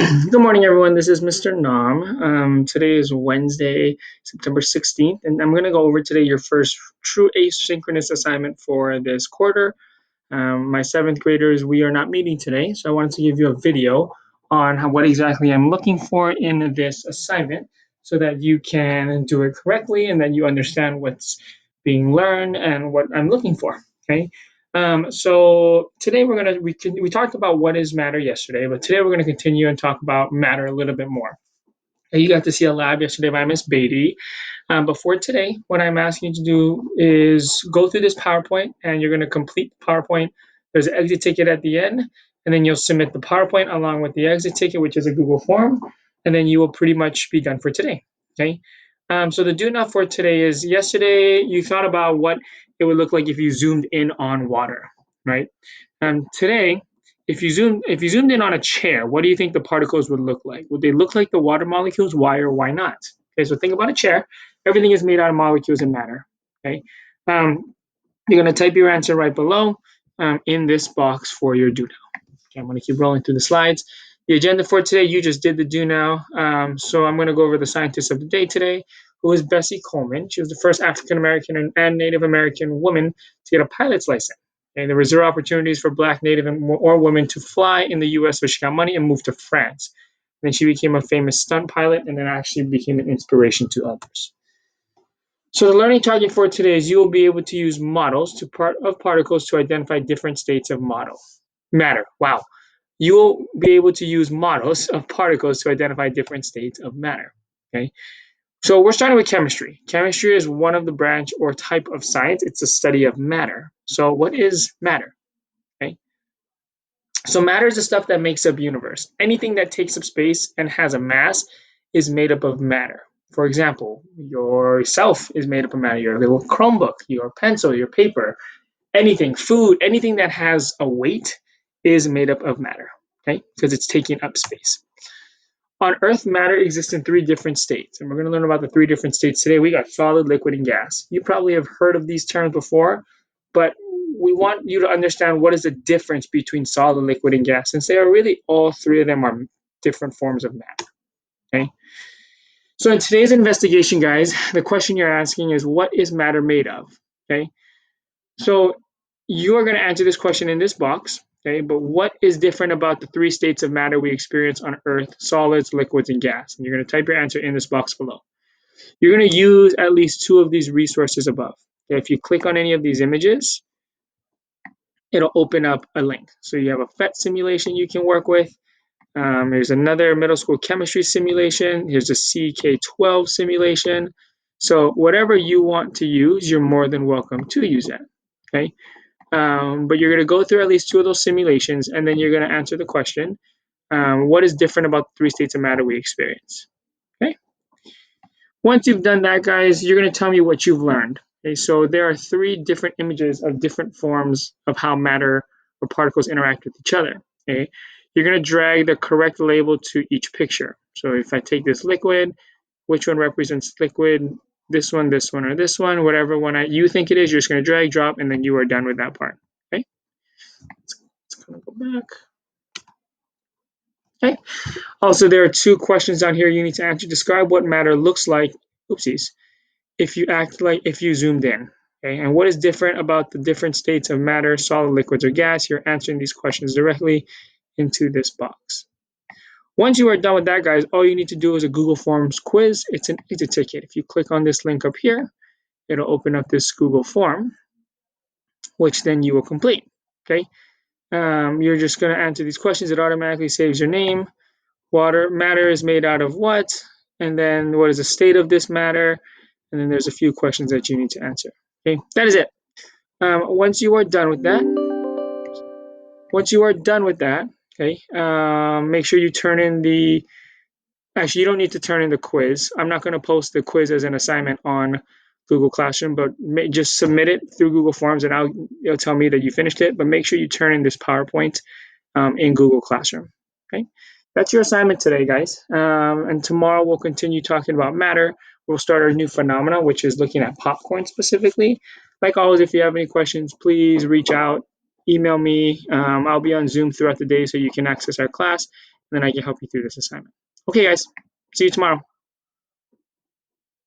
Good morning, everyone. This is Mr. Nam. Today is Wednesday, September 16th, and I'm going to go over today your first true asynchronous assignment for this quarter. My seventh graders, we are not meeting today, so I wanted to give you a video on what exactly I'm looking for in this assignment so that you can do it correctly and that you understand what's being learned and what I'm looking for. Okay. So today we talked about what is matter yesterday, but today we're going to continue and talk about matter a little bit more. You got to see a lab yesterday by Miss Beatty. But for today, what I'm asking you to do is go through this PowerPoint and you're going to complete the PowerPoint. There's an exit ticket at the end, and then you'll submit the PowerPoint along with the exit ticket, which is a Google form, and then you will pretty much be done for today. Okay. So the do not for today is yesterday you thought about what it would look like if you zoomed in on water, right? Today, if you zoomed in on a chair, what do you think the particles would look like? Would they look like the water molecules? Why or why not? Okay, so think about a chair. Everything is made out of molecules and matter. Okay, you're going to type your answer right below in this box for your do now. Okay, I'm going to keep rolling through the slides. The agenda for today, you just did the do now. So I'm going to go over the scientists of the day today, who is Bessie Coleman. She was the first African American and Native American woman to get a pilot's license. And there were zero opportunities for Black, Native, or women to fly in the U.S., so she got money and moved to France. Then she became a famous stunt pilot and then actually became an inspiration to others. So the learning target for today is you will be able to use models of particles to identify different states of matter. Wow. You will be able to use models of particles to identify different states of matter. Okay. So we're starting with chemistry. Chemistry is one of the branch or type of science. It's a study of matter. So what is matter? Okay. So matter is the stuff that makes up universe. Anything that takes up space and has a mass is made up of matter. For example, yourself is made up of matter. Your little Chromebook, your pencil, your paper, anything, food, anything that has a weight is made up of matter, okay? Because it's taking up space. On Earth, matter exists in three different states, and we're going to learn about the three different states today. We got solid, liquid, and gas. You probably have heard of these terms before, but we want you to understand what is the difference between solid, liquid, and gas, since they are really all three of them are different forms of matter, okay? So in today's investigation, guys, the question you're asking is, what is matter made of, okay? So you are going to answer this question in this box, okay? But what is different about the three states of matter we experience on Earth, solids, liquids, and gas? And you're going to type your answer in this box below. You're going to use at least two of these resources above. Okay? If you click on any of these images, it'll open up a link. So you have a PhET simulation you can work with. There's another middle school chemistry simulation. Here's a CK12 simulation. So whatever you want to use, you're more than welcome to use that, okay? But you're going to go through at least two of those simulations, and then you're going to answer the question, what is different about the three states of matter we experience? Okay. Once you've done that, guys, you're going to tell me what you've learned. Okay, so there are three different images of different forms of how matter or particles interact with each other. Okay. You're going to drag the correct label to each picture. So if I take this liquid, which one represents liquid? This one, or this one, whatever one you think it is, you're just going to drag, drop, and then you are done with that part. Okay. Let's kind of go back. Okay. Also, there are two questions down here you need to answer. Describe what matter looks like. Oopsies. If you zoomed in. Okay. And what is different about the different states of matter, solid, liquids, or gas? You're answering these questions directly into this box. Once you are done with that, guys, all you need to do is a Google Forms quiz. It's an exit ticket. If you click on this link up here, it'll open up this Google form, which then you will complete. Okay. You're just going to answer these questions. It automatically saves your name. Matter is made out of what? And then what is the state of this matter? And then there's a few questions that you need to answer. Okay, that is it. Once you are done with that, okay, make sure you turn in the. Actually, you don't need to turn in the quiz. I'm not going to post the quiz as an assignment on Google Classroom, but just submit it through Google Forms, and it'll tell me that you finished it. But make sure you turn in this PowerPoint in Google Classroom. Okay, that's your assignment today, guys. And tomorrow we'll continue talking about matter. We'll start our new phenomena, which is looking at popcorn specifically. Like always, if you have any questions, please reach out, email me. I'll be on Zoom throughout the day so you can access our class. then I can help you through this assignment. Okay, guys. See you tomorrow.